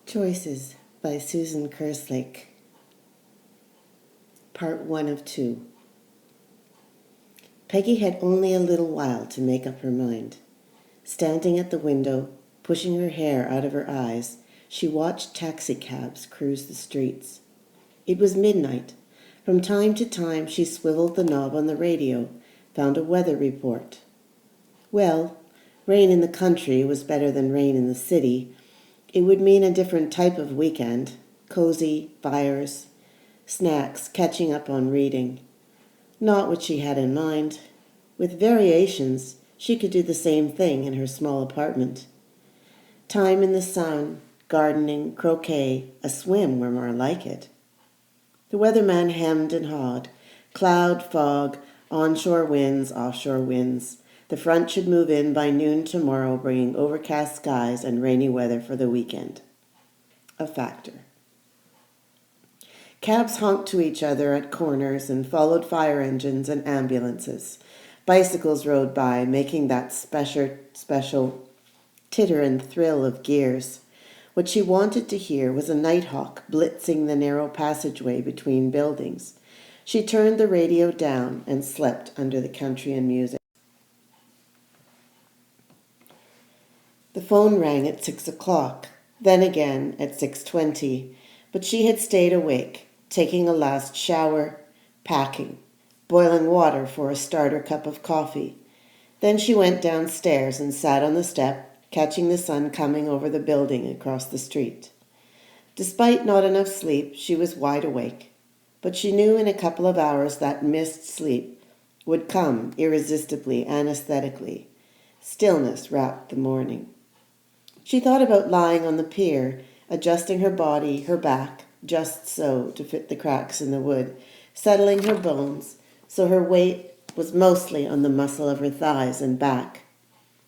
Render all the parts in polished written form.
Choices by Susan Kerslake. Part 1 of 2. Peggy had only a little while to make up her mind. Standing at the window, pushing her hair out of her eyes, she watched taxicabs cruise the streets. It was midnight. From time to time she swiveled the knob on the radio, found a weather report. Well, rain in the country was better than rain in the city. It would mean a different type of weekend, cozy, fires, snacks, catching up on reading. Not what she had in mind. With variations, she could do the same thing in her small apartment. Time in the sun, gardening, croquet, a swim were more like it. The weatherman hemmed and hawed. Cloud, fog, onshore winds, offshore winds. The front should move in by noon tomorrow, bringing overcast skies and rainy weather for the weekend. A factor. Cabs honked to each other at corners and followed fire engines and ambulances. Bicycles rode by, making that special titter and thrill of gears. What she wanted to hear was a nighthawk blitzing the narrow passageway between buildings. She turned the radio down and slept under the country and music. The phone rang at 6 o'clock, then again at 6:20, but she had stayed awake, taking a last shower, packing, boiling water for a starter cup of coffee. Then she went downstairs and sat on the step, catching the sun coming over the building across the street. Despite not enough sleep, she was wide awake, but she knew in a couple of hours that missed sleep would come irresistibly, anesthetically. Stillness wrapped the morning. She thought about lying on the pier, adjusting her body, her back, just so to fit the cracks in the wood, settling her bones so her weight was mostly on the muscle of her thighs and back.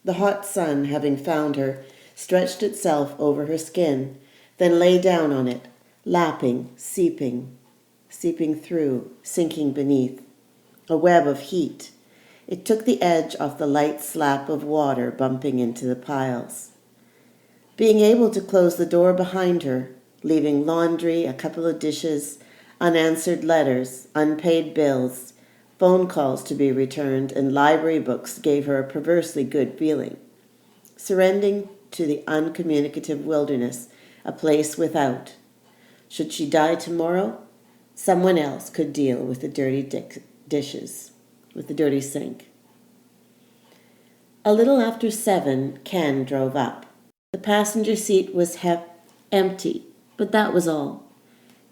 The hot sun, having found her, stretched itself over her skin, then lay down on it, lapping, seeping through, sinking beneath. A web of heat. It took the edge off the light slap of water bumping into the piles. Being able to close the door behind her, leaving laundry, a couple of dishes, unanswered letters, unpaid bills, phone calls to be returned, and library books gave her a perversely good feeling. Surrendering to the uncommunicative wilderness, a place without. Should she die tomorrow, someone else could deal with the dirty dishes, with the dirty sink. A little after 7, Ken drove up. The passenger seat was empty, but that was all.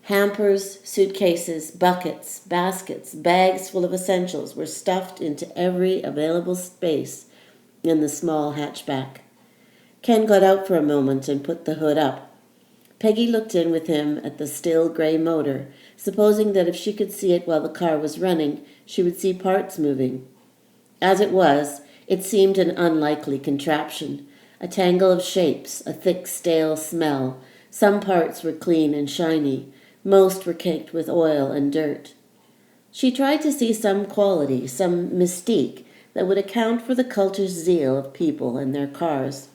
Hampers, suitcases, buckets, baskets, bags full of essentials were stuffed into every available space in the small hatchback. Ken got out for a moment and put the hood up. Peggy looked in with him at the still gray motor, supposing that if she could see it while the car was running, she would see parts moving. As it was, it seemed an unlikely contraption. A tangle of shapes, a thick, stale smell. Some parts were clean and shiny. Most were caked with oil and dirt. She tried to see some quality, some mystique that would account for the cultish zeal of people and their cars.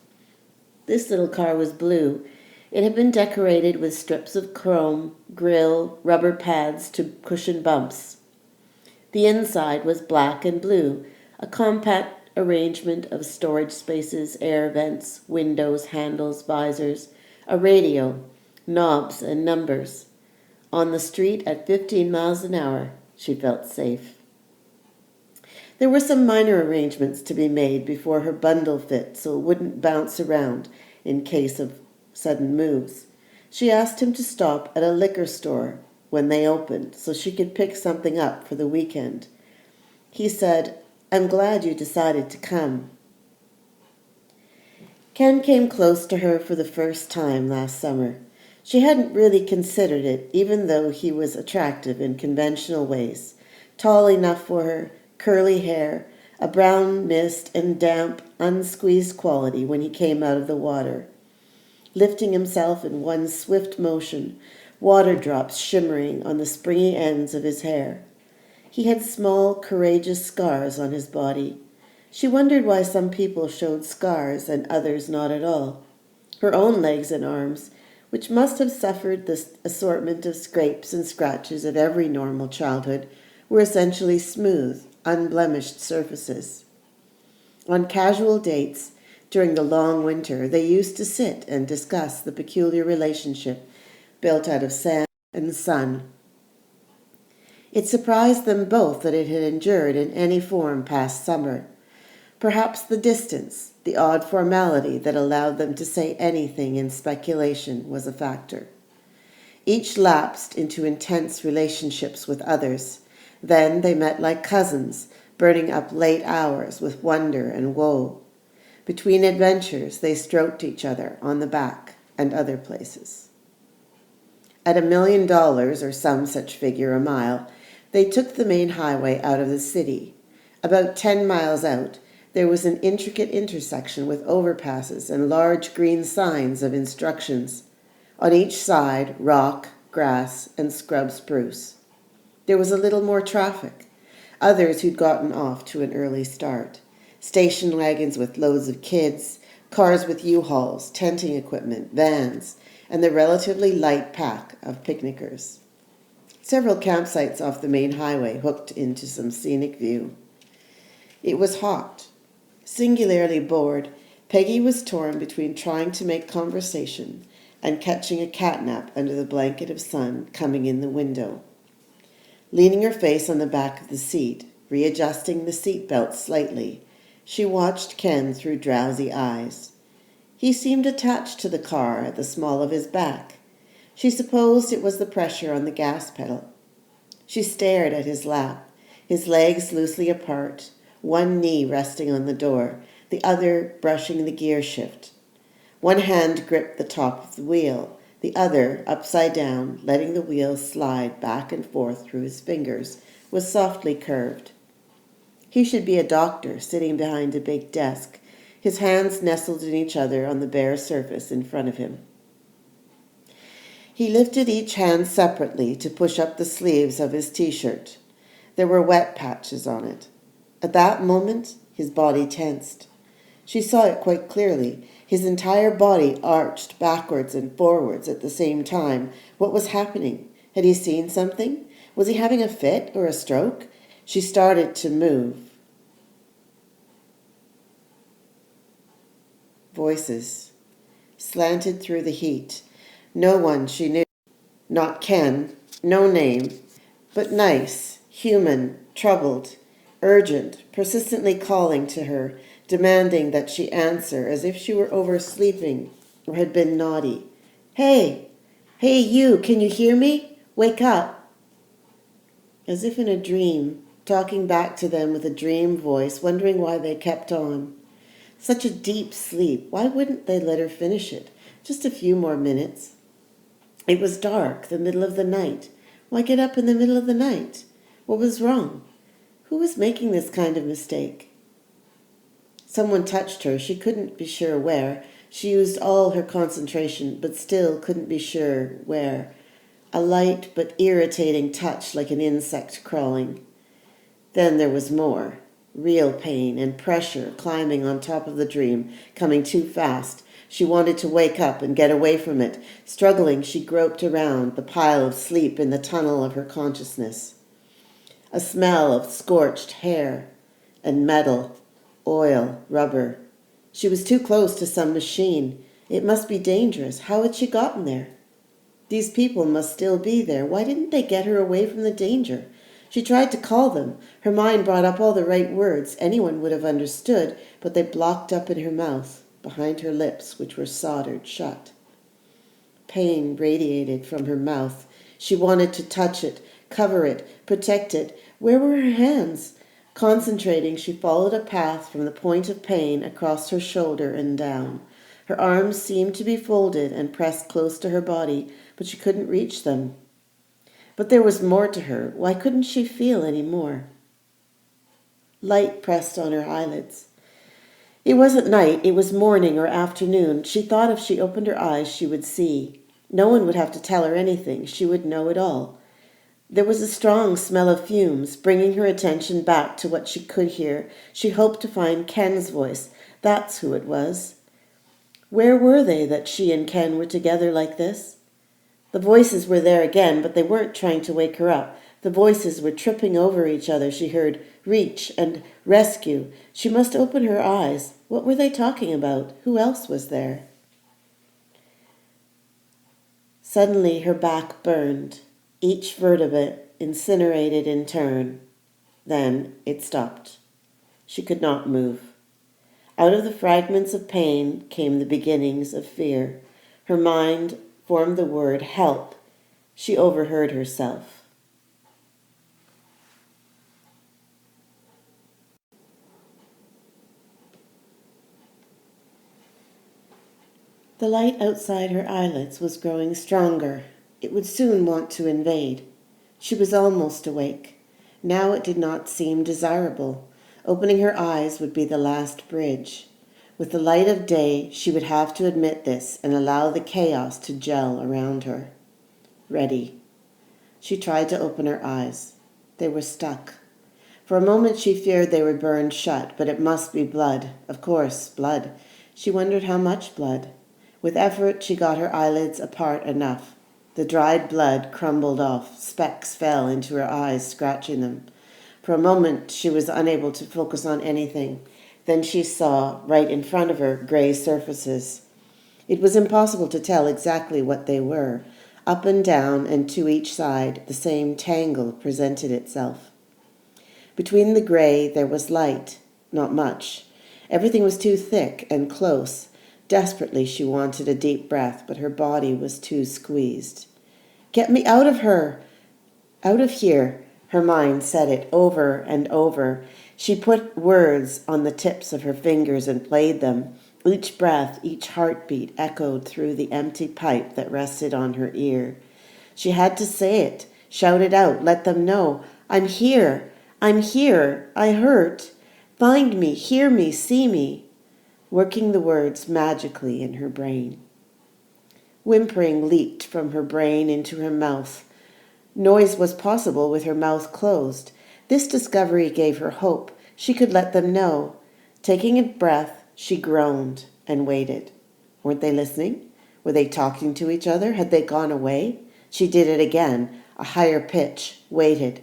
This little car was blue. It had been decorated with strips of chrome, grille, rubber pads to cushion bumps. The inside was black and blue, a compact arrangement of storage spaces, air vents, windows, handles, visors, a radio, knobs and numbers. On the street at 15 miles an hour, she felt safe. There were some minor arrangements to be made before her bundle fit so it wouldn't bounce around in case of sudden moves. She asked him to stop at a liquor store when they opened so she could pick something up for the weekend. He said, "I'm glad you decided to come." Ken came close to her for the first time last summer. She hadn't really considered it, even though he was attractive in conventional ways. Tall enough for her, curly hair, a brown mist and damp, unsqueezed quality when he came out of the water. Lifting himself in one swift motion, water drops shimmering on the springy ends of his hair. He had small, courageous scars on his body. She wondered why some people showed scars and others not at all. Her own legs and arms, which must have suffered the assortment of scrapes and scratches of every normal childhood, were essentially smooth, unblemished surfaces. On casual dates, during the long winter, they used to sit and discuss the peculiar relationship built out of sand and sun. It surprised them both that it had endured in any form past summer. Perhaps the distance, the odd formality that allowed them to say anything in speculation was a factor. Each lapsed into intense relationships with others. Then they met like cousins, burning up late hours with wonder and woe. Between adventures, they stroked each other on the back and other places. At $1,000,000 or some such figure a mile, they took the main highway out of the city. About 10 miles out, there was an intricate intersection with overpasses and large green signs of instructions. On each side, rock, grass, and scrub spruce. There was a little more traffic. Others who'd gotten off to an early start. Station wagons with loads of kids, cars with U-Hauls, tenting equipment, vans, and the relatively light pack of picnickers. Several campsites off the main highway hooked into some scenic view. It was hot. Singularly bored, Peggy was torn between trying to make conversation and catching a catnap under the blanket of sun coming in the window. Leaning her face on the back of the seat, readjusting the seat belt slightly, she watched Ken through drowsy eyes. He seemed attached to the car at the small of his back. She supposed it was the pressure on the gas pedal. She stared at his lap, his legs loosely apart, one knee resting on the door, the other brushing the gear shift. One hand gripped the top of the wheel, the other, upside down, letting the wheel slide back and forth through his fingers, was softly curved. He should be a doctor sitting behind a big desk, his hands nestled in each other on the bare surface in front of him. He lifted each hand separately to push up the sleeves of his t-shirt. There were wet patches on it. At that moment, his body tensed. She saw it quite clearly. His entire body arched backwards and forwards at the same time. What was happening? Had he seen something? Was he having a fit or a stroke? She started to move. Voices slanted through the heat. No one she knew. Not Ken. No name. But nice, human, troubled, urgent, persistently calling to her, demanding that she answer as if she were oversleeping or had been naughty. Hey! Hey, you! Can you hear me? Wake up! As if in a dream, talking back to them with a dream voice, wondering why they kept on. Such a deep sleep. Why wouldn't they let her finish it? Just a few more minutes. It was dark, the middle of the night. Why get up in the middle of the night? What was wrong? Who was making this kind of mistake? Someone touched her. She couldn't be sure where. She used all her concentration, but still couldn't be sure where. A light but irritating touch like an insect crawling. Then there was more. Real pain and pressure climbing on top of the dream, coming too fast. She wanted to wake up and get away from it. Struggling, she groped around the pile of sleep in the tunnel of her consciousness. A smell of scorched hair and metal, oil, rubber. She was too close to some machine. It must be dangerous. How had she gotten there? These people must still be there. Why didn't they get her away from the danger? She tried to call them. Her mind brought up all the right words. Anyone would have understood, but they blocked up in her mouth, behind her lips, which were soldered shut. Pain radiated from her mouth. She wanted to touch it, cover it, protect it. Where were her hands? Concentrating, she followed a path from the point of pain across her shoulder and down. Her arms seemed to be folded and pressed close to her body, but she couldn't reach them. But there was more to her. Why couldn't she feel any more? Light pressed on her eyelids. It wasn't night, it was morning or afternoon. She thought if she opened her eyes, she would see. No one would have to tell her anything. She would know it all. There was a strong smell of fumes, bringing her attention back to what she could hear. She hoped to find Ken's voice. That's who it was. Where were they that she and Ken were together like this? The voices were there again, but they weren't trying to wake her up. The voices were tripping over each other. She heard reach and rescue. She must open her eyes. What were they talking about? Who else was there? Suddenly her back burned, each vertebra incinerated in turn. Then it stopped. She could not move. Out of the fragments of pain came the beginnings of fear. Her mind formed the word help. She overheard herself. The light outside her eyelids was growing stronger. It would soon want to invade. She was almost awake. Now it did not seem desirable. Opening her eyes would be the last bridge. With the light of day, she would have to admit this and allow the chaos to gel around her. Ready. She tried to open her eyes. They were stuck. For a moment she feared they were burned shut, but it must be blood. Of course, blood. She wondered how much blood. With effort, she got her eyelids apart enough. The dried blood crumbled off. Specks fell into her eyes, scratching them. For a moment, she was unable to focus on anything. Then she saw, right in front of her, gray surfaces. It was impossible to tell exactly what they were. Up and down and to each side, the same tangle presented itself. Between the gray, there was light. Not much. Everything was too thick and close. Desperately, she wanted a deep breath, but her body was too squeezed. Get me out of her! Out of here! Her mind said it over and over. She put words on the tips of her fingers and played them. Each breath, each heartbeat echoed through the empty pipe that rested on her ear. She had to say it, shout it out, let them know. I'm here! I'm here! I hurt! Find me, hear me, see me! Working the words magically in her brain. Whimpering leaked from her brain into her mouth. Noise was possible with her mouth closed. This discovery gave her hope. She could let them know. Taking a breath, she groaned and waited. Weren't they listening? Were they talking to each other? Had they gone away? She did it again, a higher pitch, waited.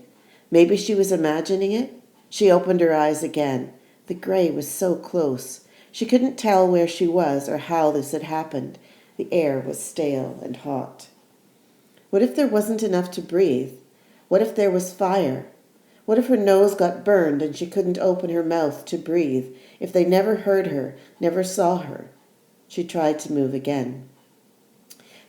Maybe she was imagining it? She opened her eyes again. The gray was so close. She couldn't tell where she was or how this had happened. The air was stale and hot. What if there wasn't enough to breathe? What if there was fire? What if her nose got burned and she couldn't open her mouth to breathe? If they never heard her, never saw her? She tried to move again.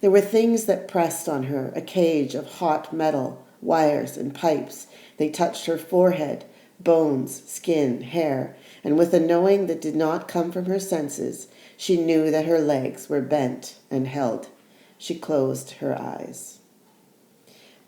There were things that pressed on her, a cage of hot metal, wires and pipes. They touched her forehead, bones, skin, hair, and with a knowing that did not come from her senses, she knew that her legs were bent and held. She closed her eyes.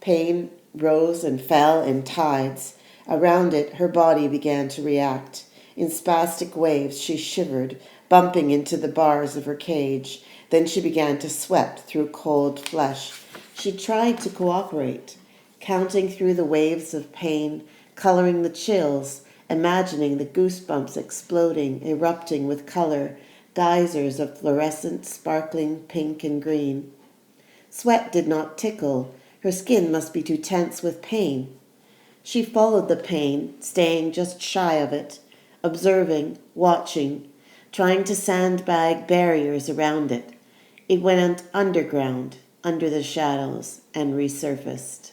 Pain rose and fell in tides. Around it, her body began to react. In spastic waves, she shivered, bumping into the bars of her cage. Then she began to sweat through cold flesh. She tried to cooperate, counting through the waves of pain, coloring the chills, imagining the goosebumps exploding, erupting with color, geysers of fluorescent, sparkling pink and green. Sweat did not tickle. Her skin must be too tense with pain. She followed the pain, staying just shy of it, observing, watching, trying to sandbag barriers around it. It went underground, under the shadows, and resurfaced.